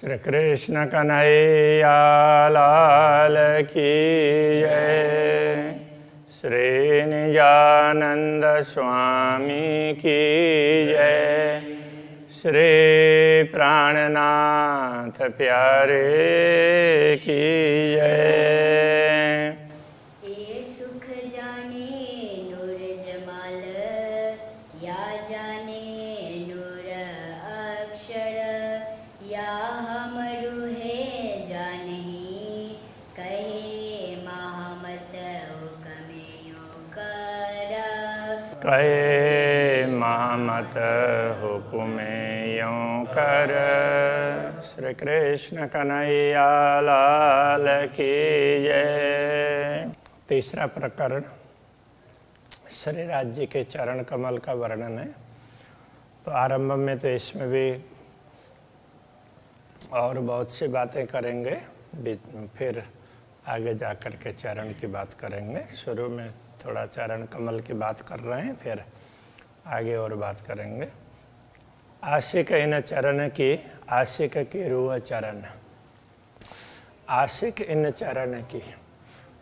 श्री कृष्ण कन्हैया लाल की जय। श्री निजानंद स्वामी की जय। श्री प्राणनाथ प्यारे की जय। ये सुख जाने नूर जमाल, या जाने नूर अक्षर, या हम रूहे जानही, कहे महमत हुक्म कर। कहे महमत हुक्म यों कर। श्री कृष्ण कन्हैया लाल की जय। तीसरा प्रकरण श्री राज्य के चरण कमल का वर्णन है। तो आरंभ में तो इसमें भी और बहुत सी बातें करेंगे, फिर आगे जा कर के चरण की बात करेंगे। शुरू में थोड़ा चरण कमल की बात कर रहे हैं, फिर आगे और बात करेंगे। आशिक इन चरण की, आशिक की रूह चरण। आशिक इन चरण की,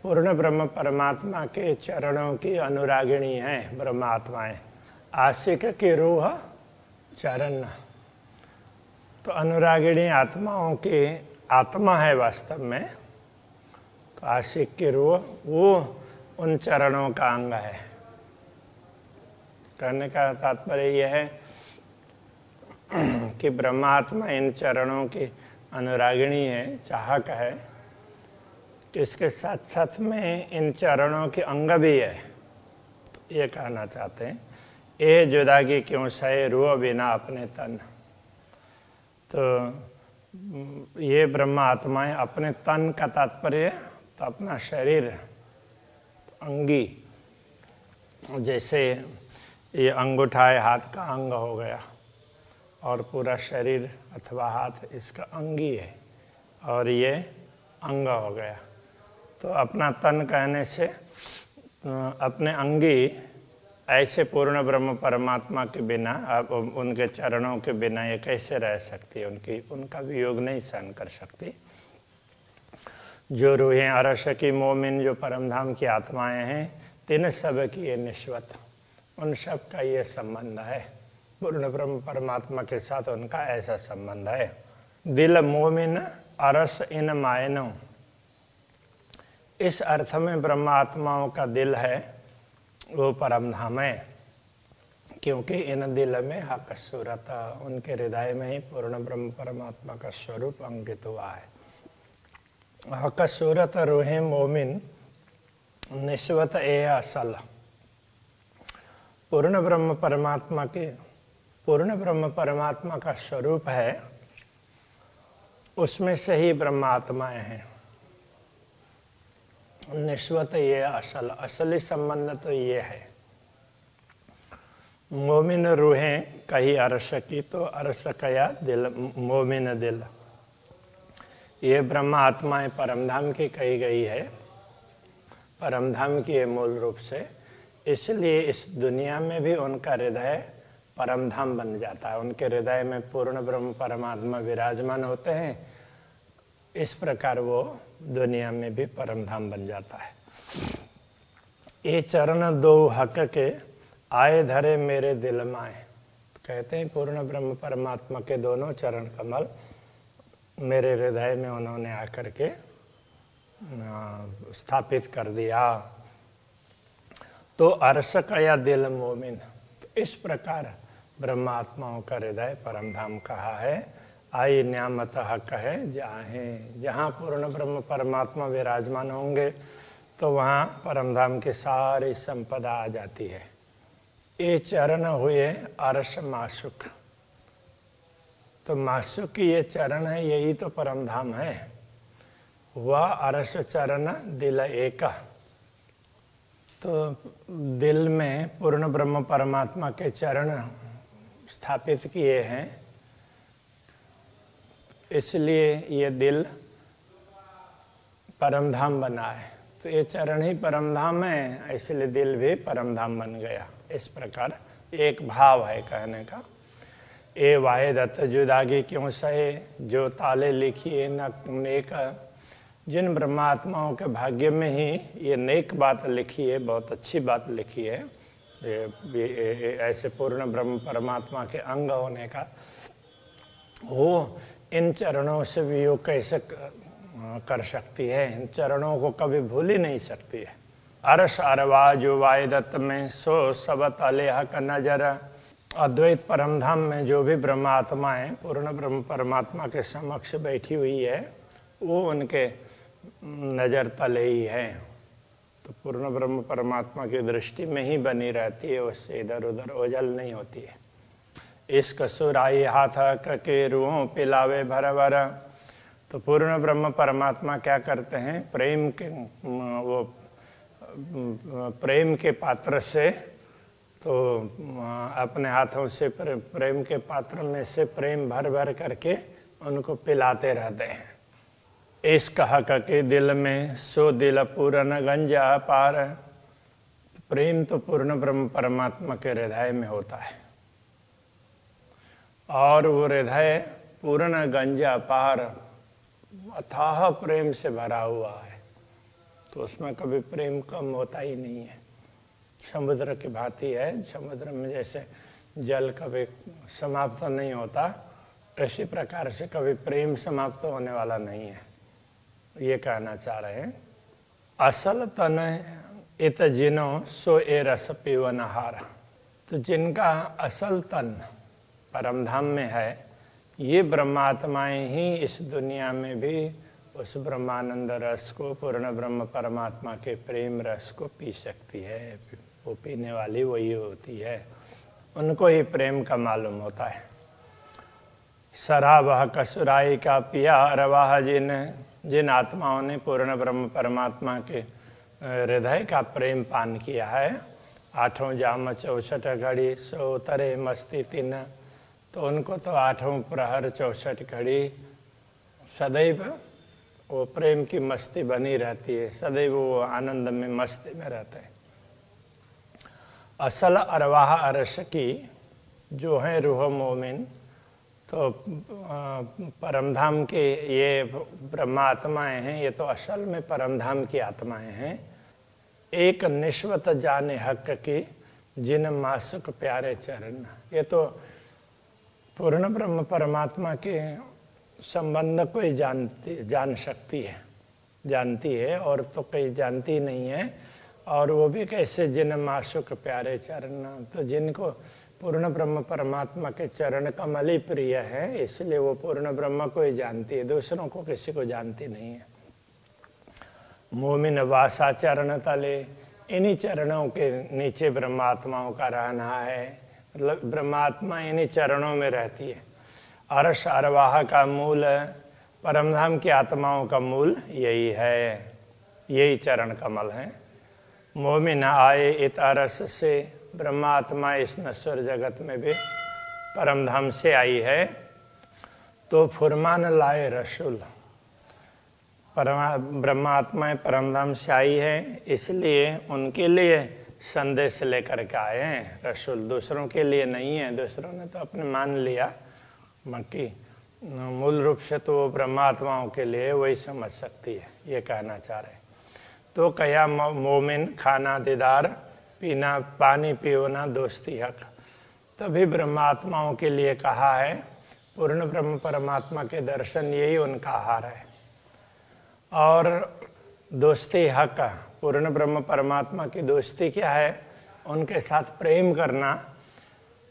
पूर्ण ब्रह्म परमात्मा के चरणों की अनुरागिणी हैं ब्रह्मात्माएं। आशिक की रूह चरण, तो अनुरागिणी आत्माओं की आत्मा है वास्तव में। तो आशिक की रूह वो उन चरणों का अंग है। कहने का तात्पर्य यह है कि ब्रह्मात्मा इन चरणों की अनुरागिणी है, चाहक है, कि इसके साथ साथ में इन चरणों के अंग भी है। तो ये कहना चाहते हैं, ये जुदागी क्यों सहे रूह बिना अपने तन। तो ये ब्रह्म आत्माएं अपने तन का तात्पर्य तो अपना शरीर, तो अंगी, जैसे ये अंगूठा है हाथ का अंग हो गया, और पूरा शरीर अथवा हाथ इसका अंगी है, और ये अंग हो गया। तो अपना तन कहने से अपने अंगी ऐसे पूर्ण ब्रह्म परमात्मा के बिना, अब उनके चरणों के बिना ये कैसे रह सकती है, उनका वियोग नहीं सहन कर सकती। जो रूहें अरश की मोमिन, जो परमधाम की आत्माएं हैं, तीन सब की ये निश्वत, उन सब का ये संबंध है। पूर्ण ब्रह्म परमात्मा के साथ उनका ऐसा संबंध है। दिल मोमिन अरस इन मायनों, इस अर्थ में ब्रह्म आत्माओं का दिल है वो परमधाम है, क्योंकि इन दिल में हक सूरत, उनके हृदय में ही पूर्ण ब्रह्म परमात्मा का स्वरूप अंकित हुआ है। हक सूरत रूहे मोमिन निश्वत ए असल, पूर्ण ब्रह्म परमात्मा के, पूर्ण ब्रह्म परमात्मा का स्वरूप है, उसमें से ही ब्रह्मात्माएं हैं। निश्वत ये असल, असली संबंध तो ये है। मोमिन रूहें कही अरश की, तो अरश कया दिल, मोमिन दिल। ये ब्रह्म आत्माएं परमधाम की कही गई है, परमधाम की है मूल रूप से। इसलिए इस दुनिया में भी उनका हृदय परमधाम बन जाता है। उनके हृदय में पूर्ण ब्रह्म परमात्मा विराजमान होते हैं, इस प्रकार वो दुनिया में भी परमधाम बन जाता है। ये चरण दो हक के आए धरे मेरे दिल माए, कहते हैं पूर्ण ब्रह्म परमात्मा के दोनों चरण कमल मेरे हृदय में उन्होंने आकर के स्थापित कर दिया। तो अर्श कया दिल मोमिन, तो इस प्रकार ब्रह्मात्माओं का हृदय परमधाम कहा है। आई न्यामत हक है जहाँ पूर्ण ब्रह्म परमात्मा विराजमान होंगे, तो वहाँ परमधाम की सारी संपदा आ जाती है। ये चरण हुए अर्श मासुक, तो मासुक की ये चरण है, यही तो परमधाम है। वह अर्श चरण दिल एक, तो दिल में पूर्ण ब्रह्म परमात्मा के चरण स्थापित किए हैं, इसलिए ये दिल परमधाम बना है। तो ये चरण ही परमधाम है, इसलिए दिल भी परमधाम बन गया। इस प्रकार एक भाव है कहने का। ए वाहिदत जुदागी क्यों सहे, जो ताले लिखिए न नेक। जिन ब्रह्मात्माओं के भाग्य में ही ये नेक बात लिखी है, बहुत अच्छी बात लिखी है, ये ऐसे पूर्ण ब्रह्म परमात्मा के अंग होने का, वो इन चरणों से भी योग कैसे कर सकती है, इन चरणों को कभी भूल ही नहीं सकती है। अरस अरवा जो वाहिदत में सो सबत अलेहा का नजर। अद्वैत परमधाम में जो भी ब्रह्मात्मा है, पूर्ण ब्रह्म परमात्मा के समक्ष बैठी हुई है, वो उनके नज़र तले ही है। तो पूर्ण ब्रह्म परमात्मा की दृष्टि में ही बनी रहती है, उससे इधर उधर ओझल नहीं होती है। इश्क सुराई हाथ के रूहों पिलावे भर भर। तो पूर्ण ब्रह्म परमात्मा क्या करते हैं, प्रेम के वो प्रेम के पात्र से, तो अपने हाथों से प्रेम के पात्र में से प्रेम भर भर करके उनको पिलाते रहते हैं। इश्क हक के दिल में सो दिल पूर्ण गंजा पार। प्रेम तो पूर्ण ब्रह्म परमात्मा के हृदय में होता है, और वो हृदय पूर्ण गंजा पार अथाह प्रेम से भरा हुआ है, तो उसमें कभी प्रेम कम होता ही नहीं है। समुद्र की भांति है, समुद्र में जैसे जल कभी समाप्त नहीं होता, इसी प्रकार से कभी प्रेम समाप्त होने वाला नहीं है, ये कहना चाह रहे हैं। असल तन इत जिनो सो ए रस पीवन हार। तो जिनका असल तन परमधाम में है, ये ब्रह्मात्माएं ही इस दुनिया में भी उस ब्रह्मानंद रस को, पूर्ण ब्रह्म परमात्मा के प्रेम रस को पी सकती है। वो पीने वाली वही होती है, उनको ही प्रेम का मालूम होता है। शराबह कसुराई का पिया अरवाह। जिन आत्माओं ने पूर्ण ब्रह्म परमात्मा के हृदय का प्रेम पान किया है, आठों जाम 64 घड़ी सो तरे मस्ती तीन। तो उनको तो आठों प्रहर 64 घड़ी सदैव वो प्रेम की मस्ती बनी रहती है, सदैव वो आनंद में मस्ती में रहते हैं। असल अरवाह अरश की जो है रूह मोमिन, तो परमधाम के ये ब्रह्मात्माएं हैं, ये तो असल में परमधाम की आत्माएं हैं। एक निश्वत जाने हक की जिन मासुक प्यारे चरण। ये तो पूर्ण ब्रह्म परमात्मा के संबंध को ही जान जानती है, और तो कहीं जानती नहीं है। और वो भी कैसे, जिन मासुक प्यारे चरण। तो जिनको पूर्ण ब्रह्म परमात्मा के चरण कमल ही प्रिय है, इसलिए वो पूर्ण ब्रह्म को ही जानती है, दूसरों को किसी को जानती नहीं है। मोमिन वासा चरण तले। इन्हीं चरणों के नीचे ब्रह्मात्माओं का रहना है, मतलब ब्रह्मात्मा इन्हीं चरणों में रहती है। अरश अरवाह का मूल, परमधाम की आत्माओं का मूल यही है, यही चरण कमल है। मोमिन आए इत अरस से। ब्रह्मात्मा इस नश्वर जगत में भी परमधाम से आई है, तो फुरमान लाए रसूल। ब्रह्मात्माएं परमधाम से आई है, इसलिए उनके लिए संदेश लेकर के आए हैं रसूल, दूसरों के लिए नहीं है। दूसरों ने तो अपने मान लिया, बाकी मूल रूप से तो वो ब्रह्मात्माओं के लिए वही समझ सकती है, ये कहना चाह रहे हैं। तो कया मोमिन खाना दीदार पीना पानी पीना दोस्ती हक। तभी ब्रह्मात्माओं के लिए कहा है, पूर्ण ब्रह्म परमात्मा के दर्शन यही उनका आहार है। और दोस्ती हक, पूर्ण ब्रह्म परमात्मा की दोस्ती क्या है, उनके साथ प्रेम करना,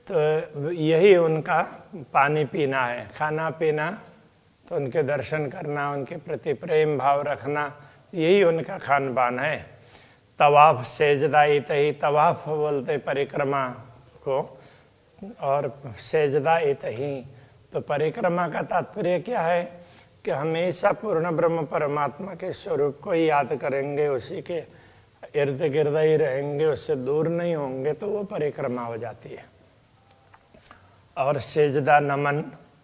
तो यही उनका पानी पीना है। खाना पीना तो उनके दर्शन करना, उनके प्रति प्रेम भाव रखना, यही उनका खान पान है। तवाफ सेजदा इतही, तवाफ बोलते परिक्रमा को, और सेजदा इतही, तो परिक्रमा का तात्पर्य क्या है कि हमेशा पूर्ण ब्रह्म परमात्मा के स्वरूप को ही याद करेंगे, उसी के इर्द गिर्द ही रहेंगे, उससे दूर नहीं होंगे, तो वो परिक्रमा हो जाती है। और सेजदा नमन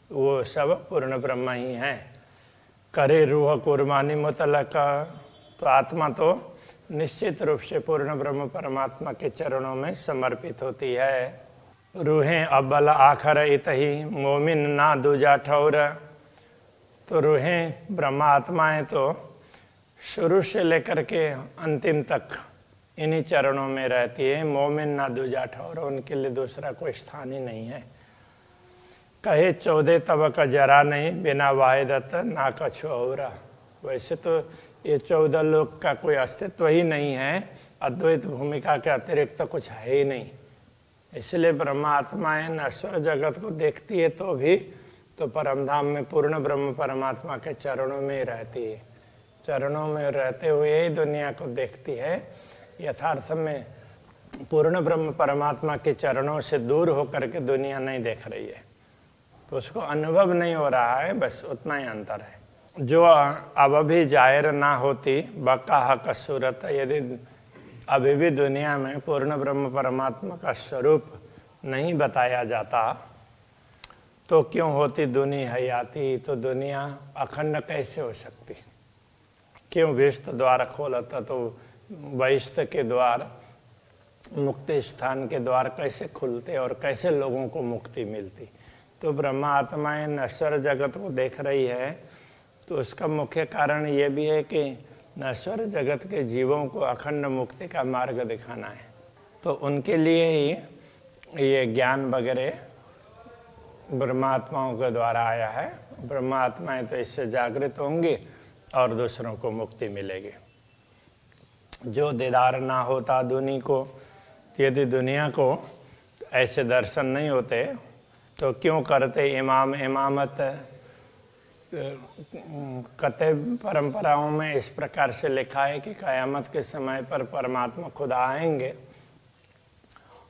वो सब पूर्ण ब्रह्म ही हैं। करे रूह कुर्बानी मुतलक, तो आत्मा तो निश्चित रूप से पूर्ण ब्रह्म परमात्मा के चरणों में समर्पित होती है। रूहें अव्वल आखर इतही मोमिन ना दूजा ठौर। तो रूहें ब्रह्मा आत्माएं तो शुरू से लेकर के अंतिम तक इन्हीं चरणों में रहती है। मोमिन ना दूजा ठौर, उनके लिए दूसरा कोई स्थान ही नहीं है। कहे 14 तब का जरा नहीं, बिना वाहिदत ना कछु औरा। वैसे तो ये 14 लोक का कोई अस्तित्व ही नहीं है, अद्वैत भूमिका के अतिरिक्त तो कुछ है ही नहीं। इसलिए ब्रह्मा आत्माएं नश्वर जगत को देखती है तो भी तो परमधाम में पूर्ण ब्रह्म परमात्मा के चरणों में ही रहती है। चरणों में रहते हुए ही दुनिया को देखती है। यथार्थ में पूर्ण ब्रह्म परमात्मा के चरणों से दूर होकर के दुनिया नहीं देख रही है, तो उसको अनुभव नहीं हो रहा है, बस उतना ही अंतर है। जो अब भी जाहिर ना होती बका हक सूरत, यदि अभी भी दुनिया में पूर्ण ब्रह्म परमात्मा का स्वरूप नहीं बताया जाता तो क्यों होती दुनिया हयाती, तो दुनिया अखंड कैसे हो सकती। क्यों विष्ट द्वार खोलता, तो वैष्ट के द्वार, मुक्ति स्थान के द्वार कैसे खुलते और कैसे लोगों को मुक्ति मिलती। तो ब्रह्मा आत्माएं नश्वर जगत को देख रही है, तो उसका मुख्य कारण ये भी है कि नश्वर जगत के जीवों को अखंड मुक्ति का मार्ग दिखाना है। तो उनके लिए ही ये ज्ञान वगैरह ब्रह्मात्माओं के द्वारा आया है। ब्रह्मात्माएं तो इससे जागृत होंगी और दूसरों को मुक्ति मिलेगी। जो दीदार ना होता दुनिया को, यदि दुनिया को ऐसे दर्शन नहीं होते तो क्यों करते इमाम इमामत। कते परंपराओं में इस प्रकार से लिखा है कि क़यामत के समय पर परमात्मा खुद आएंगे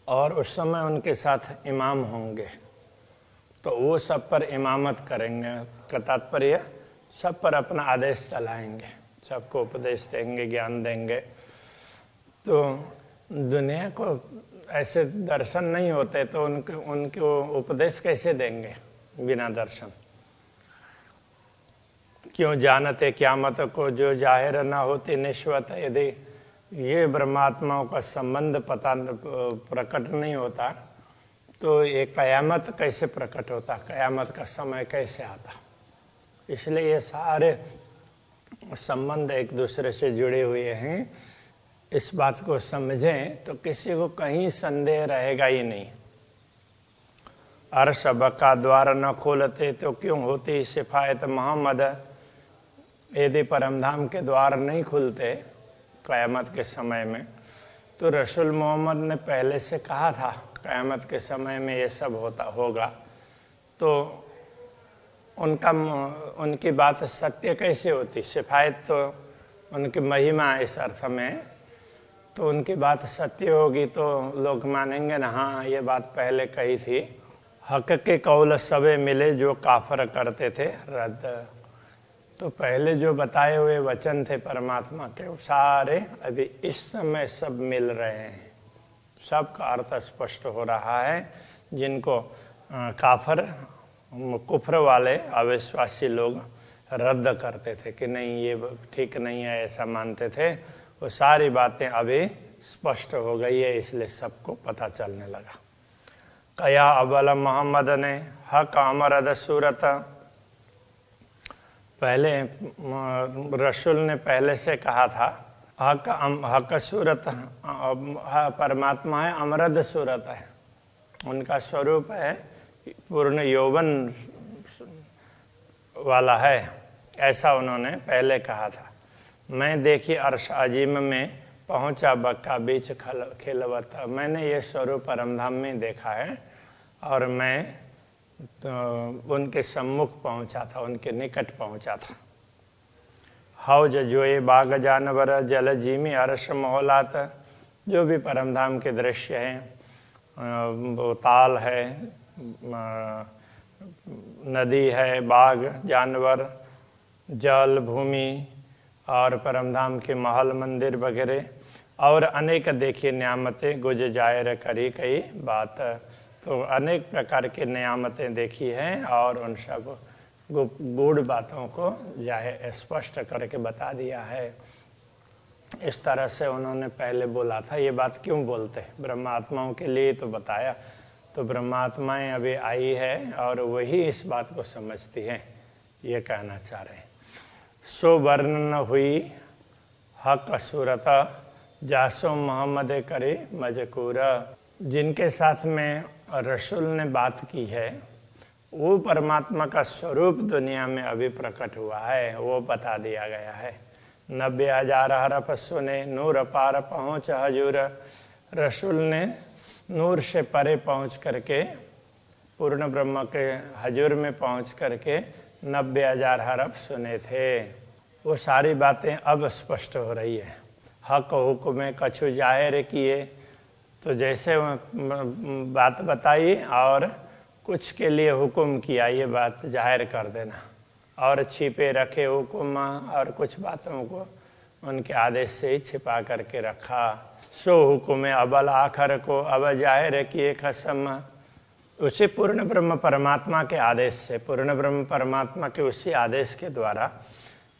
और उस समय उनके साथ इमाम होंगे, तो वो सब पर इमामत करेंगे। का तात्पर्य सब पर अपना आदेश चलाएंगे, सबको उपदेश देंगे, ज्ञान देंगे। तो दुनिया को ऐसे दर्शन नहीं होते तो उनको उपदेश कैसे देंगे बिना दर्शन। क्यों जानते क़यामत को जो जाहिर ना होती निश्वत। यदि ये ब्रह्मात्माओं का संबंध पता प्रकट नहीं होता तो ये क़यामत कैसे प्रकट होता, क़यामत का समय कैसे आता। इसलिए ये सारे संबंध एक दूसरे से जुड़े हुए हैं। इस बात को समझें तो किसी को कहीं संदेह रहेगा ही नहीं। अर्श बका द्वार न खोलते तो क्यों होती सिफायत मोहम्मद। यदि परमधाम के द्वार नहीं खुलते क़यामत के समय में तो रसूल मोहम्मद ने पहले से कहा था क़यामत के समय में ये सब होगा, तो उनकी बात सत्य कैसे होती। सिफायत तो उनकी महिमा इस अर्थ में, तो उनकी बात सत्य होगी तो लोग मानेंगे ना, हाँ ये बात पहले कही थी। हक के कौल सबे मिले जो काफर करते थे रद्द। तो पहले जो बताए हुए वचन थे परमात्मा के वो सारे अभी इस समय सब मिल रहे हैं, सबका अर्थ स्पष्ट हो रहा है। जिनको काफर कुफ्र वाले अविश्वासी लोग रद्द करते थे कि नहीं ये ठीक नहीं है, ऐसा मानते थे, वो सारी बातें अभी स्पष्ट हो गई है, इसलिए सबको पता चलने लगा। कया अव्वल मोहम्मद ने हक अमरद सूरत। पहले रसूल ने पहले से कहा था हक सूरत परमात्मा है, अमरद सूरत है, उनका स्वरूप है, पूर्ण यौवन वाला है, ऐसा उन्होंने पहले कहा था। मैं देखी अर्श अजीम में पहुंचा बक्का बीच खिलवता। मैंने ये स्वरूप परमधाम में देखा है और मैं तो उनके सम्मुख पहुंचा था, उनके निकट पहुंचा था। हौज जोए बाग जानवर जल जीमी अर्श मोहलात। जो भी परमधाम के दृश्य हैं, वो ताल है, नदी है, बाग, जानवर, जल, भूमि और परमधाम के महल मंदिर वगैरह और अनेक देखिए नियामतें गुज जाहिर करी कई बात। तो अनेक प्रकार की नियामतें देखी हैं और उन सब गूढ़ बातों को जाहिर स्पष्ट करके बता दिया है। इस तरह से उन्होंने पहले बोला था। ये बात क्यों बोलते हैं, ब्रह्मात्माओं के लिए तो बताया, तो ब्रह्मात्माएं अभी आई है और वही इस बात को समझती हैं, ये कहना चाह रहे हैं। सो वर्णन हुई हक सूरत जासो मोहम्मद करे मजकूरा। जिनके साथ में रसूल ने बात की है वो परमात्मा का स्वरूप दुनिया में अभी प्रकट हुआ है, वो बता दिया गया है। 90,000 हरफ सुने नूर पार पहुँच हजूर। रसूल ने नूर से परे पहुँच करके पूर्ण ब्रह्म के हजूर में पहुँच करके 90,000 हरफ सुने थे। वो सारी बातें अब स्पष्ट हो रही है। हक हुक्म कछु जाहिर किए, तो जैसे बात बताई और कुछ के लिए हुक्म किया, ये बात जाहिर कर देना, और छिपे रखे हुक्म और कुछ बातों को उनके आदेश से ही छिपा करके रखा। सो हुक्म अबल आखर को अब जाहिर किए खसम। उसी पूर्ण ब्रह्म परमात्मा के आदेश से, पूर्ण ब्रह्म परमात्मा के उसी आदेश के द्वारा,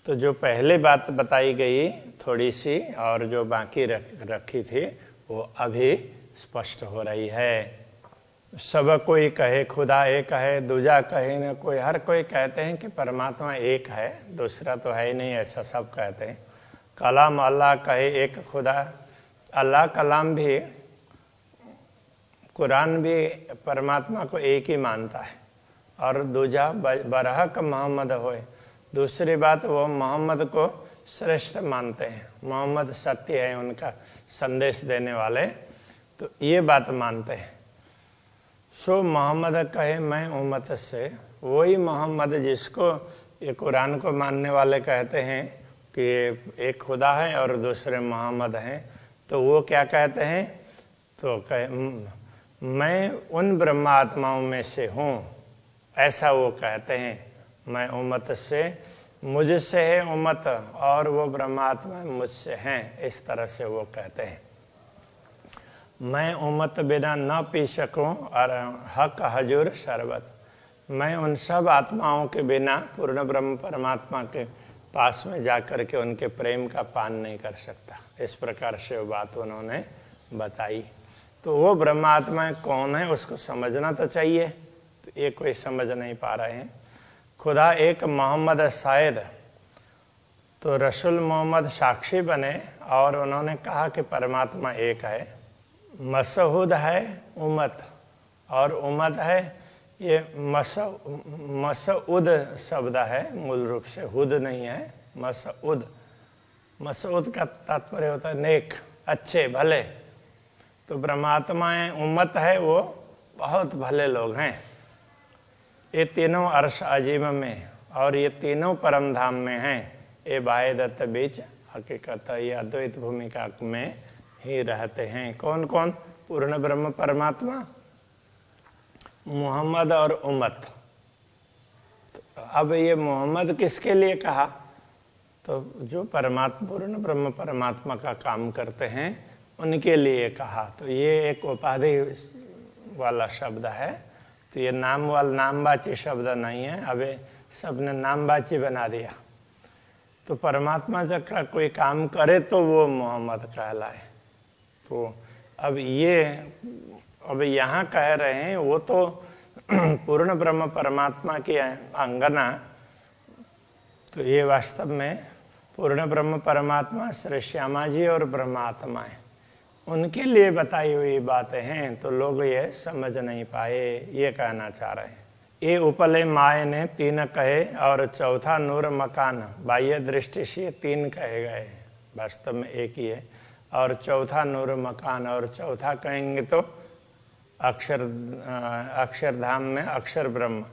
तो जो पहले बात बताई गई थोड़ी सी और जो बाकी रखी थी वो अभी स्पष्ट हो रही है। सब कोई कहे खुदा एक है, दूजा कहे न कोई। हर कोई कहते हैं कि परमात्मा एक है, दूसरा तो है ही नहीं, ऐसा सब कहते हैं। कलाम अल्लाह कहे एक खुदा, अल्लाह कलाम भी, कुरान भी परमात्मा को एक ही मानता है। और दूजा बरहक मोहम्मद होए, दूसरी बात वो मोहम्मद को श्रेष्ठ मानते हैं, मोहम्मद सत्य है, उनका संदेश देने वाले, तो ये बात मानते हैं। सो मोहम्मद कहे मैं उम्मत से, वही मोहम्मद जिसको ये कुरान को मानने वाले कहते हैं कि एक खुदा है और दूसरे मोहम्मद हैं, तो वो क्या कहते हैं, तो कहे मैं उन ब्रह्मात्माओं में से हूँ, ऐसा वो कहते हैं। मैं उम्मत से, मुझसे है उम्मत और वो ब्रह्मात्मा मुझसे हैं, इस तरह से वो कहते हैं। मैं उम्मत बिना न पी सकूं और हक हजूर शरबत, मैं उन सब आत्माओं के बिना पूर्ण ब्रह्म परमात्मा के पास में जाकर के उनके प्रेम का पान नहीं कर सकता। इस प्रकार से वो बात उन्होंने बताई। तो वो ब्रह्मात्मा कौन है उसको समझना तो चाहिए, तो ये कोई समझ नहीं पा रहे हैं। खुदा एक मोहम्मद शायद, तो रसूल मोहम्मद साक्षी बने और उन्होंने कहा कि परमात्मा एक है। मसहूद है उम्मत, और उम्मत है ये मसऊद शब्द है, मूल रूप से हुद नहीं है, मसऊद। मसऊद का तात्पर्य होता है नेक, अच्छे, भले। तो ब्रह्मात्माएं उम्मत है, वो बहुत भले लोग हैं। ये तीनों अर्श अजीम में और ये तीनों परम धाम में हैं। ये वाहिदत बीच हकीकत या अद्वैत भूमिका में ही रहते हैं। कौन कौन? पूर्ण ब्रह्म परमात्मा, मोहम्मद और उम्मत। तो अब ये मोहम्मद किसके लिए कहा? तो जो परमात्मा, पूर्ण ब्रह्म परमात्मा का काम करते हैं उनके लिए कहा। तो ये एक उपाधि वाला शब्द है, तो ये नाम वाला नामवाची शब्द नहीं है। अबे सबने नामवाची बना दिया। तो परमात्मा जब का कोई काम करे तो वो मोहम्मद कहलाए। तो अब यहाँ कह रहे हैं वो तो पूर्ण ब्रह्म परमात्मा की अंगना, तो ये वास्तव में पूर्ण ब्रह्म परमात्मा श्री श्यामा जी और ब्रह्मात्मा है, उनके लिए बताई हुई बातें हैं। तो लोग ये समझ नहीं पाए, ये कहना चाह रहे हैं। ये उपले माए ने तीन कहे और चौथा नूर मकान, बाह्य दृष्टि से तीन कहे गए, वास्तव में एक ही है। और चौथा नूर मकान, और चौथा कहेंगे तो अक्षरधाम में अक्षर ब्रह्म।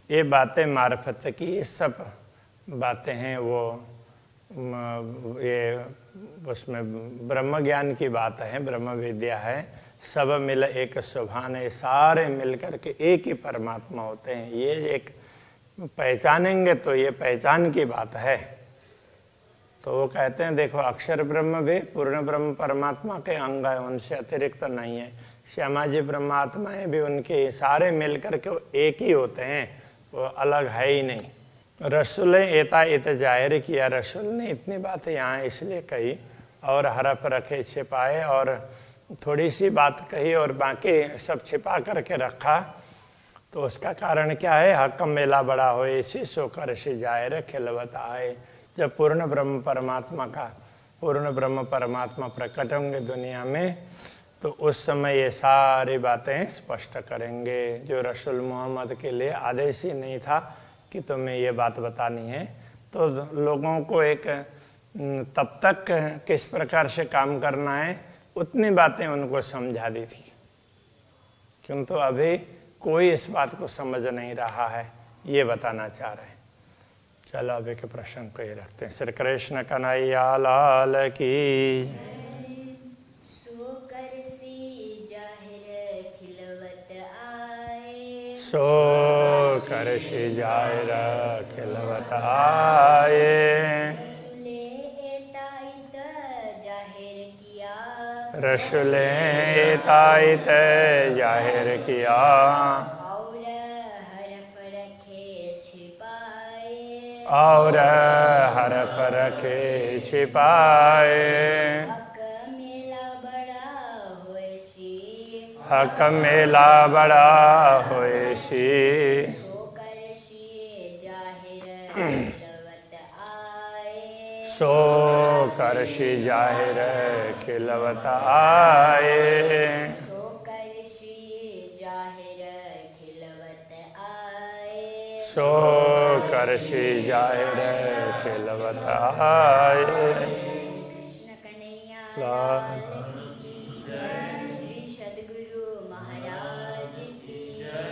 ये बातें मार्फत की, ये सब बातें हैं वो ये उसमें ब्रह्म ज्ञान की बात है, ब्रह्म विद्या है। सब मिल एक सुभान है, सारे मिल करके एक ही परमात्मा होते हैं। ये एक पहचानेंगे तो ये पहचान की बात है। तो वो कहते हैं देखो अक्षर ब्रह्म भी पूर्ण ब्रह्म परमात्मा के अंग है, उनसे अतिरिक्त नहीं है। श्यामा जी ब्रह्मात्माएं भी उनके सारे मिल करके एक ही होते हैं, वो अलग है ही नहीं। रसूल एता इत जाहिर किया, रसूल ने इतनी बातें यहाँ इसलिए कही और हरफ रखे छिपाए और थोड़ी सी बात कही और बाकी सब छिपा करके रखा, तो उसका कारण क्या है? हकम मेला बड़ा होए इसी सो कर सी जाहिर खिलवत आए। जब पूर्ण ब्रह्म परमात्मा प्रकट होंगे दुनिया में, तो उस समय ये सारी बातें स्पष्ट करेंगे। जो रसूल मोहम्मद के लिए आदेश ही नहीं था कि तुम्हें ये बात बतानी है, तो लोगों को एक तब तक किस प्रकार से काम करना है उतनी बातें उनको समझा दी थी, किंतु अभी कोई इस बात को समझ नहीं रहा है, ये बताना चाह रहे हैं। चलो अभी के प्रश्न को ये रखते हैं। श्री कृष्ण कन्हैया लाल की। सो कर सी जाहिर खिलवत आए, सो कर सी जाहिर खिलवत आए। रसूले एताइत जाहिर किया, रसूले एताइत जाहिर किया। और हरफ रखे छिपाए, और हरफ रखे छिपाए। हक मेला बड़ा होए सी, हक मेला बड़ा होए सी। सो कर सी जाहिर खिलवत आए, सो कर सी जाहिर खिलवत आए। सो कर सी जाहिर खिलवत आए। सो कर सी जाहिर खिलवत आए। कृष्ण कन्हैया लाल लाल की जय, श्री सद्गुरु महाराज की जय,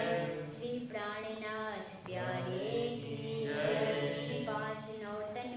श्री प्राणनाथ प्यारे की जय, श्री पांच नौतन